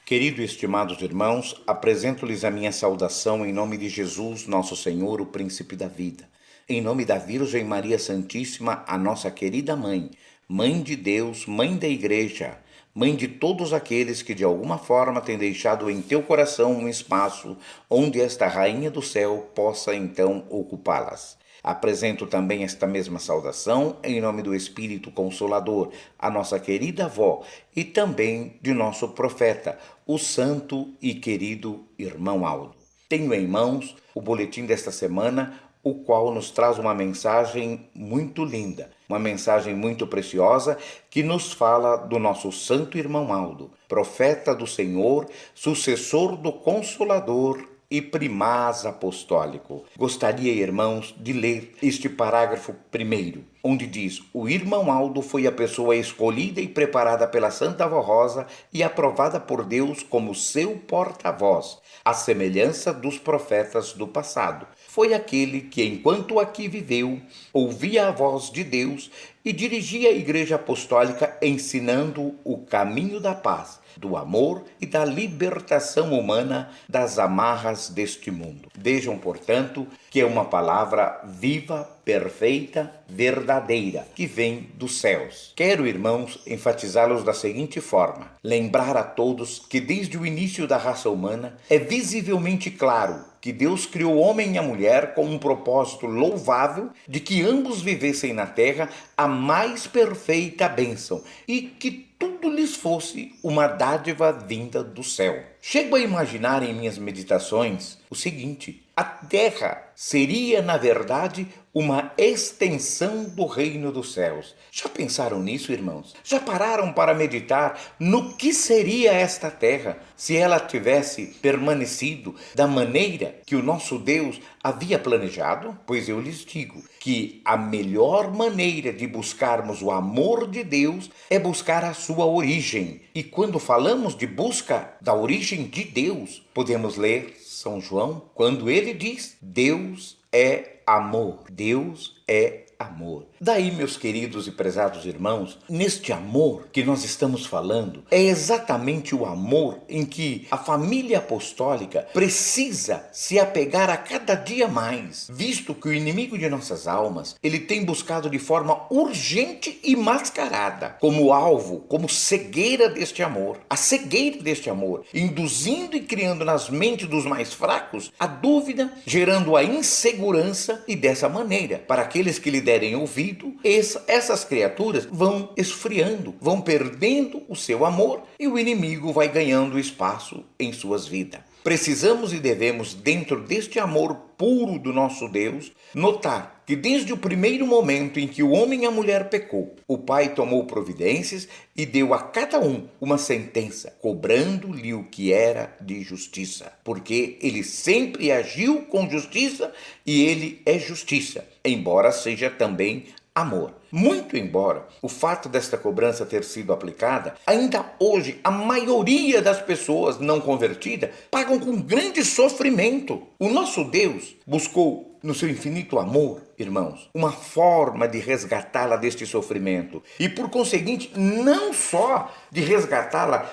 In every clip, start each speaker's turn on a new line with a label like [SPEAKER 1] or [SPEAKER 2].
[SPEAKER 1] Querido e estimados irmãos, apresento-lhes a minha saudação em nome de Jesus, nosso Senhor, o Príncipe da Vida. Em nome da Virgem Maria Santíssima, a nossa querida Mãe, Mãe de Deus, Mãe da Igreja, Mãe de todos aqueles que de alguma forma têm deixado em teu coração um espaço onde esta Rainha do Céu possa então ocupá-las. Apresento também esta mesma saudação em nome do Espírito Consolador, a nossa querida avó e também de nosso profeta, o santo e querido irmão Aldo. Tenho em mãos o boletim desta semana, o qual nos traz uma mensagem muito linda, uma mensagem muito preciosa que nos fala do nosso santo irmão Aldo, profeta do Senhor, sucessor do Consolador e primaz apostólico. Gostaria, irmãos, de ler este parágrafo primeiro, onde diz: o irmão Aldo foi a pessoa escolhida e preparada pela Santa Avó Rosa e aprovada por Deus como seu porta-voz, à semelhança dos profetas do passado. Foi aquele que, enquanto aqui viveu, ouvia a voz de Deus e dirigia a Igreja Apostólica ensinando o caminho da paz, do amor e da libertação humana das amarras deste mundo. Vejam, portanto, que é uma palavra viva, perfeita, verdadeira, que vem dos céus. Quero, irmãos, enfatizá-los da seguinte forma: lembrar a todos que desde o início da raça humana é visivelmente claro que Deus criou o homem e a mulher com um propósito louvável de que ambos vivessem na terra a mais perfeita bênção e que tudo lhes fosse uma dádiva vinda do céu. Chego a imaginar em minhas meditações o seguinte: a terra seria, na verdade, uma extensão do reino dos céus. Já pensaram nisso, irmãos? Já pararam para meditar no que seria esta terra se ela tivesse permanecido da maneira que o nosso Deus havia planejado? Pois eu lhes digo que a melhor maneira de buscarmos o amor de Deus é buscar a sua origem. E quando falamos de busca da origem de Deus, podemos ler São João quando ele diz: Deus é amor. Deus é amor. Daí, meus queridos e prezados irmãos, neste amor que nós estamos falando, é exatamente o amor em que a família apostólica precisa se apegar a cada dia mais, visto que o inimigo de nossas almas, ele tem buscado de forma urgente e mascarada, como alvo, como cegueira deste amor, a cegueira deste amor, induzindo e criando nas mentes dos mais fracos a dúvida, gerando a insegurança, e dessa maneira, para aqueles que lhe derem ouvido, essas criaturas vão esfriando, vão perdendo o seu amor e o inimigo vai ganhando espaço em suas vidas. Precisamos e devemos, dentro deste amor puro do nosso Deus, notar que desde o primeiro momento em que o homem e a mulher pecou, o Pai tomou providências e deu a cada um uma sentença, cobrando-lhe o que era de justiça, porque ele sempre agiu com justiça e ele é justiça, embora seja também amor. Muito embora o fato desta cobrança ter sido aplicada, ainda hoje a maioria das pessoas não convertidas pagam com grande sofrimento. O nosso Deus buscou, no seu infinito amor, irmãos, uma forma de resgatá-la deste sofrimento. E por conseguinte, não só de resgatá-la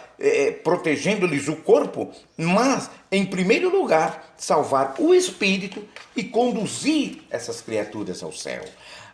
[SPEAKER 1] protegendo-lhes o corpo, mas, em primeiro lugar, salvar o espírito e conduzir essas criaturas ao céu.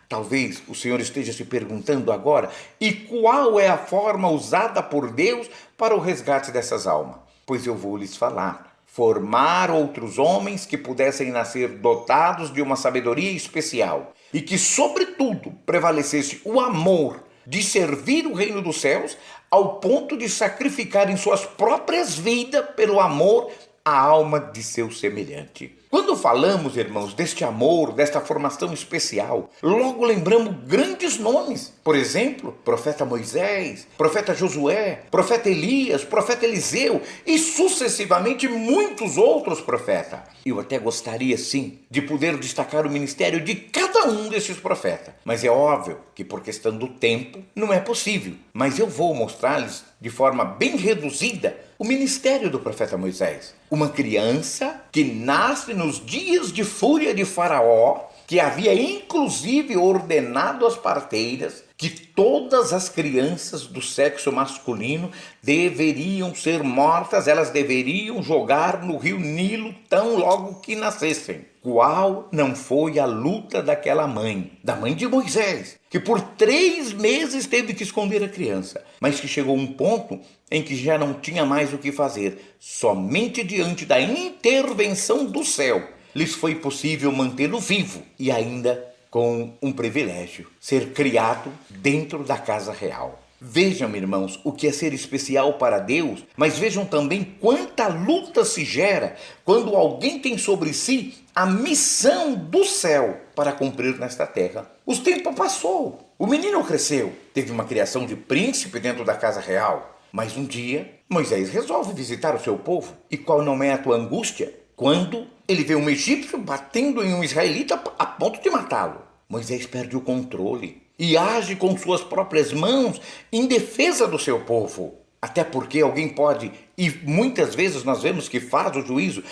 [SPEAKER 1] Talvez o Senhor esteja se perguntando agora: e qual é a forma usada por Deus para o resgate dessas almas? Pois eu vou lhes falar. Formar outros homens que pudessem nascer dotados de uma sabedoria especial e que, sobretudo, prevalecesse o amor de servir o reino dos céus ao ponto de sacrificarem suas próprias vidas pelo amor à alma de seu semelhante. Quando falamos, irmãos, deste amor, desta formação especial, logo lembramos grandes nomes. Por exemplo, profeta Moisés, profeta Josué, profeta Elias, profeta Eliseu e sucessivamente muitos outros profetas. Eu até gostaria, sim, de poder destacar o ministério de cada um desses profetas. Mas é óbvio que por questão do tempo não é possível. Mas eu vou mostrar-lhes de forma bem reduzida o ministério do profeta Moisés. Uma criança que nasce nos dias de fúria de Faraó, que havia inclusive ordenado às parteiras que todas as crianças do sexo masculino deveriam ser mortas, elas deveriam jogar no rio Nilo tão logo que nascessem. Qual não foi a luta daquela mãe, da mãe de Moisés, que por 3 meses teve que esconder a criança, mas que chegou um ponto em que já não tinha mais o que fazer. Somente diante da intervenção do céu lhes foi possível mantê-lo vivo e ainda com um privilégio, ser criado dentro da casa real. Vejam, irmãos, o que é ser especial para Deus, mas vejam também quanta luta se gera quando alguém tem sobre si a missão do céu para cumprir nesta terra. O tempo passou, o menino cresceu, teve uma criação de príncipe dentro da casa real, mas um dia Moisés resolve visitar o seu povo. E qual não é a tua angústia quando ele vê um egípcio batendo em um israelita a ponto de matá-lo? Moisés perde o controle e age com suas próprias mãos em defesa do seu povo. Até porque alguém pode, e muitas vezes nós vemos que faz o juízo,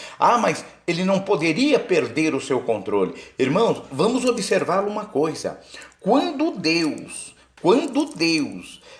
[SPEAKER 1] mas ele não poderia perder o seu controle. Irmãos, vamos observar uma coisa. Quando Deus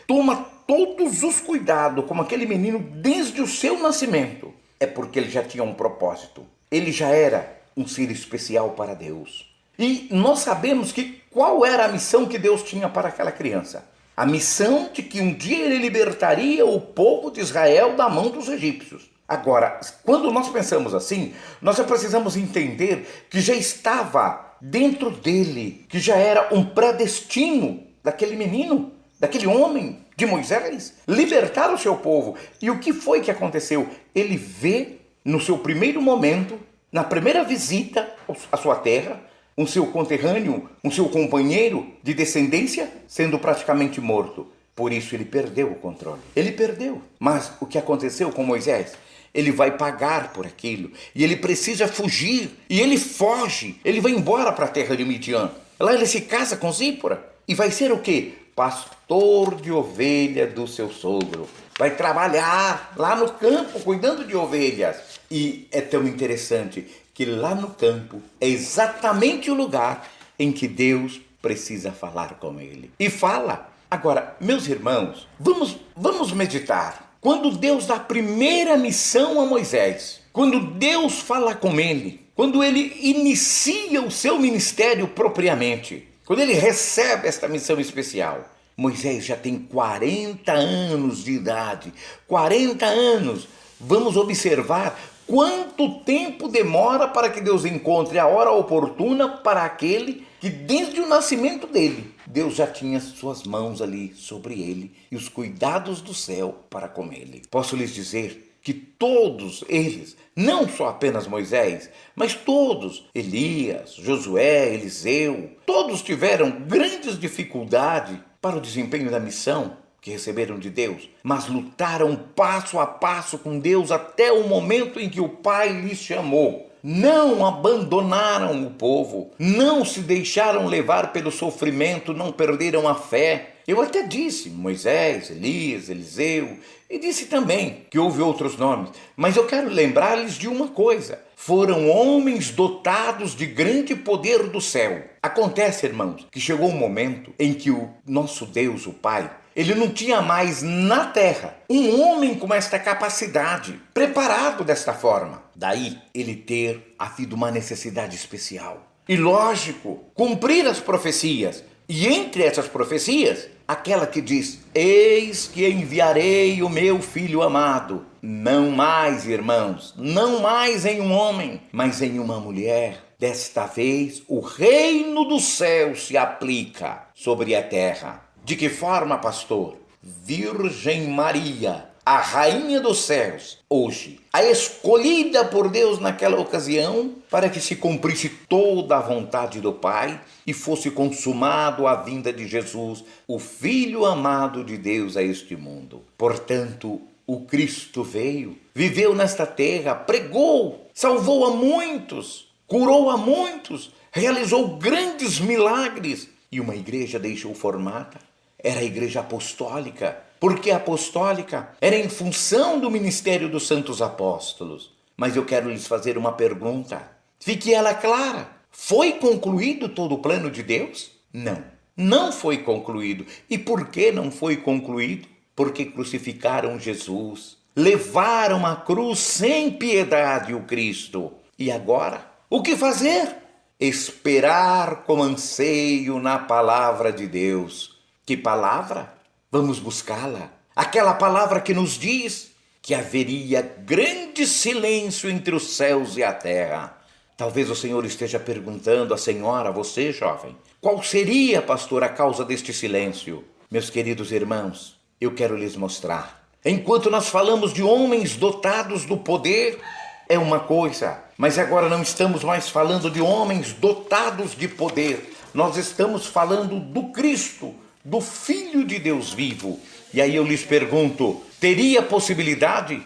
[SPEAKER 1] toma todos os cuidados com aquele menino desde o seu nascimento, é porque ele já tinha um propósito. Ele já era um ser especial para Deus. E nós sabemos que qual era a missão que Deus tinha para aquela criança. A missão de que um dia ele libertaria o povo de Israel da mão dos egípcios. Agora, quando nós pensamos assim, nós já precisamos entender que já estava dentro dele, que já era um predestino daquele menino, daquele homem, de Moisés, libertar o seu povo. E o que foi que aconteceu? Ele vê, no seu primeiro momento, na primeira visita à sua terra, um seu conterrâneo, um seu companheiro de descendência sendo praticamente morto. Por isso ele perdeu o controle. Ele perdeu. Mas o que aconteceu com Moisés? Ele vai pagar por aquilo. E ele precisa fugir. E ele foge. Ele vai embora para a terra de Midian. Lá ele se casa com Zípora. E vai ser o quê? Pastor de ovelha do seu sogro. Vai trabalhar lá no campo, cuidando de ovelhas. E é tão interessante que lá no campo é exatamente o lugar em que Deus precisa falar com ele. E fala. Agora, meus irmãos, vamos meditar. Quando Deus dá a primeira missão a Moisés, quando Deus fala com ele, quando ele inicia o seu ministério propriamente, quando ele recebe esta missão especial, Moisés já tem 40 anos de idade. 40 anos. Vamos observar quanto tempo demora para que Deus encontre a hora oportuna para aquele que desde o nascimento dele, Deus já tinha suas mãos ali sobre ele e os cuidados do céu para com ele. Posso lhes dizer que todos eles, não só apenas Moisés, mas todos, Elias, Josué, Eliseu, todos tiveram grandes dificuldades para o desempenho da missão que receberam de Deus, mas lutaram passo a passo com Deus até o momento em que o Pai lhes chamou. Não abandonaram o povo, não se deixaram levar pelo sofrimento, não perderam a fé. Eu até disse Moisés, Elias, Eliseu, e disse também que houve outros nomes, mas eu quero lembrar-lhes de uma coisa: foram homens dotados de grande poder do céu. Acontece, irmãos, que chegou um momento em que o nosso Deus, o Pai, ele não tinha mais na terra um homem com esta capacidade, preparado desta forma. Daí ele ter havido uma necessidade especial. E lógico, cumprir as profecias. E entre essas profecias, aquela que diz: eis que enviarei o meu filho amado. Não mais, irmãos, não mais em um homem, mas em uma mulher. Desta vez, o reino do céu se aplica sobre a terra. De que forma, pastor? Virgem Maria, a rainha dos céus, hoje, a escolhida por Deus naquela ocasião, para que se cumprisse toda a vontade do Pai e fosse consumado a vinda de Jesus, o Filho amado de Deus a este mundo. Portanto, o Cristo veio, viveu nesta terra, pregou, salvou a muitos, curou a muitos, realizou grandes milagres e uma igreja deixou formada. Era a igreja apostólica. Por que apostólica? Era em função do ministério dos santos apóstolos. Mas eu quero lhes fazer uma pergunta. Fique ela clara. Foi concluído todo o plano de Deus? Não, não foi concluído. E por que não foi concluído? Porque crucificaram Jesus, levaram à cruz sem piedade o Cristo. E agora, o que fazer? Esperar com anseio na palavra de Deus. Que palavra? Vamos buscá-la. Aquela palavra que nos diz que haveria grande silêncio entre os céus e a terra. Talvez o Senhor esteja perguntando à senhora, a você, jovem, qual seria, pastor, a causa deste silêncio? Meus queridos irmãos, eu quero lhes mostrar. Enquanto nós falamos de homens dotados do poder, é uma coisa, mas agora não estamos mais falando de homens dotados de poder. Nós estamos falando do Cristo, do Filho de Deus vivo. E aí eu lhes pergunto, haveria possibilidade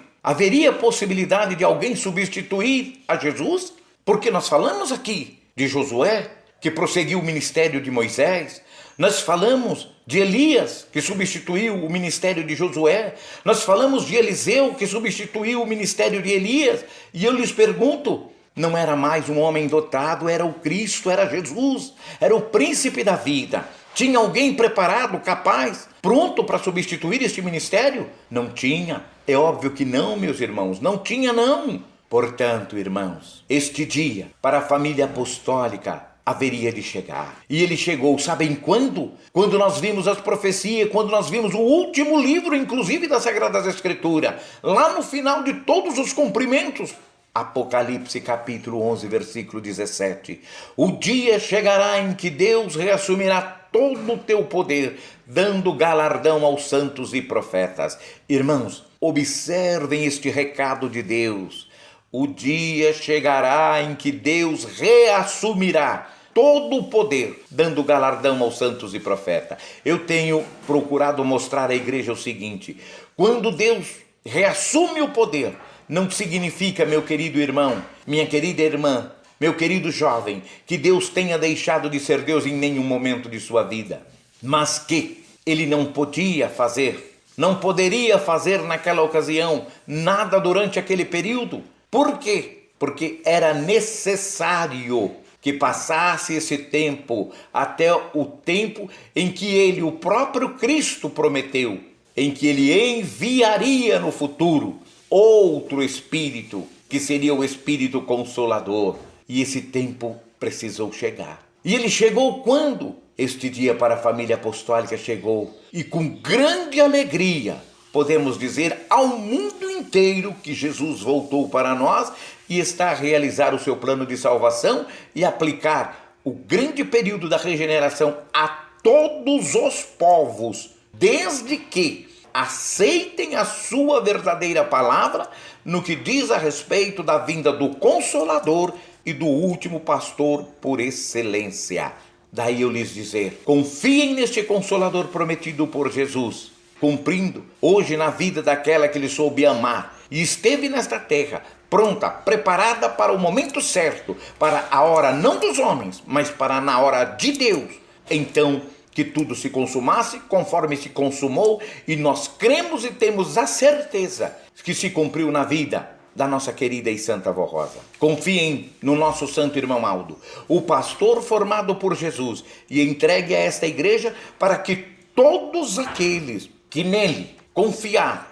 [SPEAKER 1] de alguém substituir a Jesus? Porque nós falamos aqui de Josué, que prosseguiu o ministério de Moisés. Nós falamos de Elias, que substituiu o ministério de Josué. Nós falamos de Eliseu, que substituiu o ministério de Elias. E eu lhes pergunto, não era mais um homem dotado, era o Cristo, era Jesus, era o príncipe da vida. Tinha alguém preparado, capaz, pronto para substituir este ministério? Não tinha. É óbvio que não, meus irmãos, não tinha não. Portanto, irmãos, este dia para a família apostólica haveria de chegar. E ele chegou, sabem quando? Quando nós vimos as profecias, quando nós vimos o último livro, inclusive das Sagradas Escrituras, lá no final de todos os cumprimentos. Apocalipse capítulo 11, versículo 17. O dia chegará em que Deus reassumirá todo o teu poder, dando galardão aos santos e profetas. Irmãos, observem este recado de Deus. O dia chegará em que Deus reassumirá todo o poder, dando galardão aos santos e profetas. Eu tenho procurado mostrar à igreja o seguinte: quando Deus reassume o poder, não significa, meu querido irmão, minha querida irmã, meu querido jovem, que Deus tenha deixado de ser Deus em nenhum momento de sua vida, mas que ele não poderia fazer naquela ocasião nada durante aquele período. Por quê? Porque era necessário que passasse esse tempo até o tempo em que ele, o próprio Cristo, prometeu, em que ele enviaria no futuro outro Espírito, que seria o Espírito Consolador. E esse tempo precisou chegar. E ele chegou quando? Este dia para a família apostólica chegou. E com grande alegria, podemos dizer ao mundo inteiro que Jesus voltou para nós e está a realizar o seu plano de salvação e aplicar o grande período da regeneração a todos os povos, desde que aceitem a sua verdadeira palavra no que diz a respeito da vinda do Consolador e do último pastor por excelência. Daí eu lhes dizer, confiem neste Consolador prometido por Jesus, cumprindo hoje na vida daquela que ele soube amar e esteve nesta terra, pronta, preparada para o momento certo, para a hora não dos homens, mas para na hora de Deus. Então, que tudo se consumasse conforme se consumou, e nós cremos e temos a certeza que se cumpriu na vida da nossa querida e santa avó Rosa. Confiem no nosso santo irmão Aldo, o pastor formado por Jesus e entregue a esta igreja para que todos aqueles que nele confiar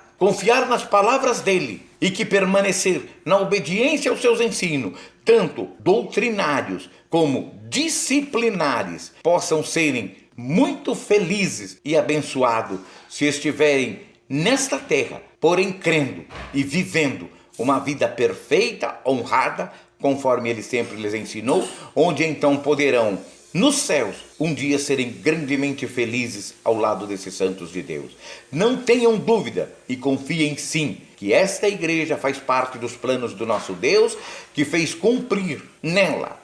[SPEAKER 1] nas palavras dele e que permanecer na obediência aos seus ensinos, tanto doutrinários como disciplinares, possam serem muito felizes e abençoados se estiverem nesta terra, porém crendo e vivendo uma vida perfeita, honrada, conforme ele sempre lhes ensinou, onde então poderão nos céus um dia serem grandemente felizes ao lado desses santos de Deus. Não tenham dúvida e confiem sim que esta igreja faz parte dos planos do nosso Deus, que fez se cumprir nela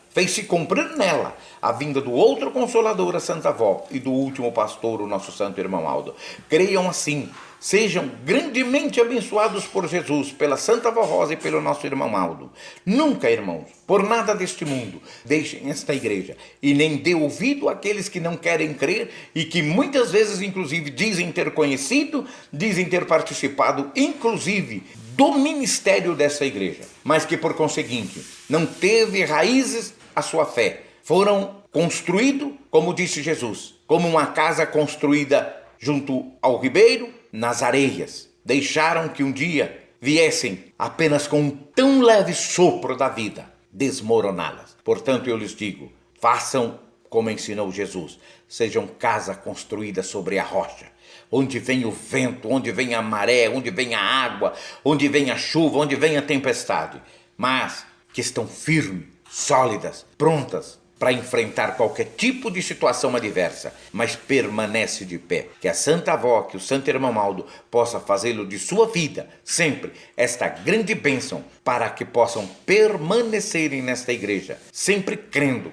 [SPEAKER 1] a vinda do outro Consolador, a Santa Avó, e do último pastor, o nosso santo irmão Aldo. Creiam assim, sejam grandemente abençoados por Jesus, pela Santa Avó Rosa e pelo nosso irmão Aldo. Nunca, irmãos, por nada deste mundo, deixem esta igreja e nem dê ouvido àqueles que não querem crer e que muitas vezes, inclusive, dizem ter conhecido, dizem ter participado, inclusive, do ministério dessa igreja, mas que, por conseguinte, não teve raízes a sua fé. Foram construídos, como disse Jesus, como uma casa construída junto ao ribeiro, nas areias. Deixaram que um dia viessem apenas com um tão leve sopro da vida desmoroná-las. Portanto, eu lhes digo, façam como ensinou Jesus. Sejam casa construída sobre a rocha, onde vem o vento, onde vem a maré, onde vem a água, onde vem a chuva, onde vem a tempestade, mas que estão firmes, sólidas, prontas para enfrentar qualquer tipo de situação adversa, mas permanece de pé. Que a Santa Avó, que o Santo Irmão Aldo possa fazê-lo de sua vida, sempre, esta grande bênção, para que possam permanecerem nesta igreja, sempre crendo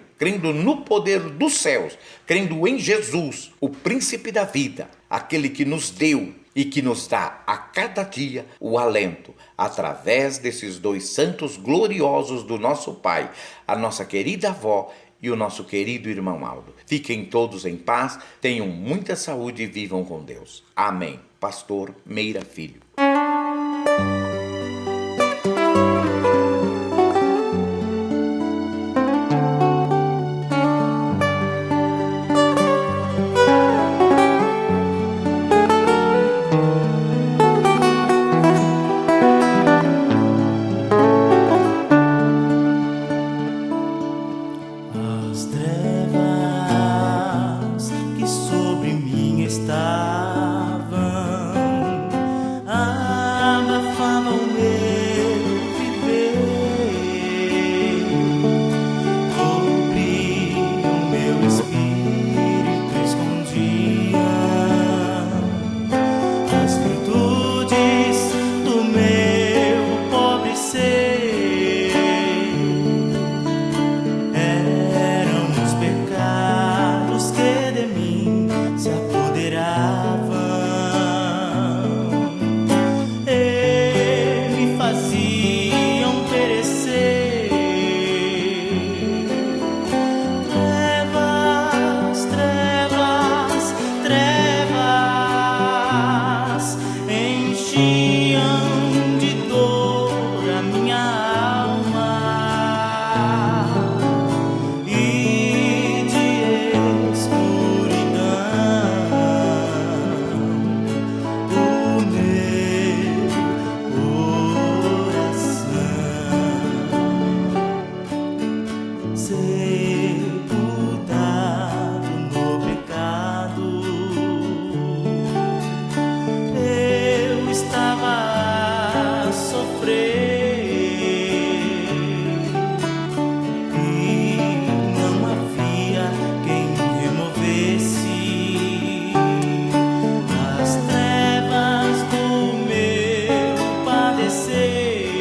[SPEAKER 1] no poder dos céus, crendo em Jesus, o príncipe da vida, aquele que nos deu e que nos dá a cada dia o alento, através desses dois santos gloriosos do nosso Pai, a nossa querida avó e o nosso querido irmão Aldo. Fiquem todos em paz, tenham muita saúde e vivam com Deus. Amém. Pastor Meira Filho.
[SPEAKER 2] As trevas que sobre mim estavam abafavam meu viver, cobriam meu espírito, escondiam as virtudes do meu pobre ser. Enchiam de dor a minha alma e de escuridão o meu coração, sepultado no pecado. Estava a sofrer e não havia quem removesse as trevas do meu padecer.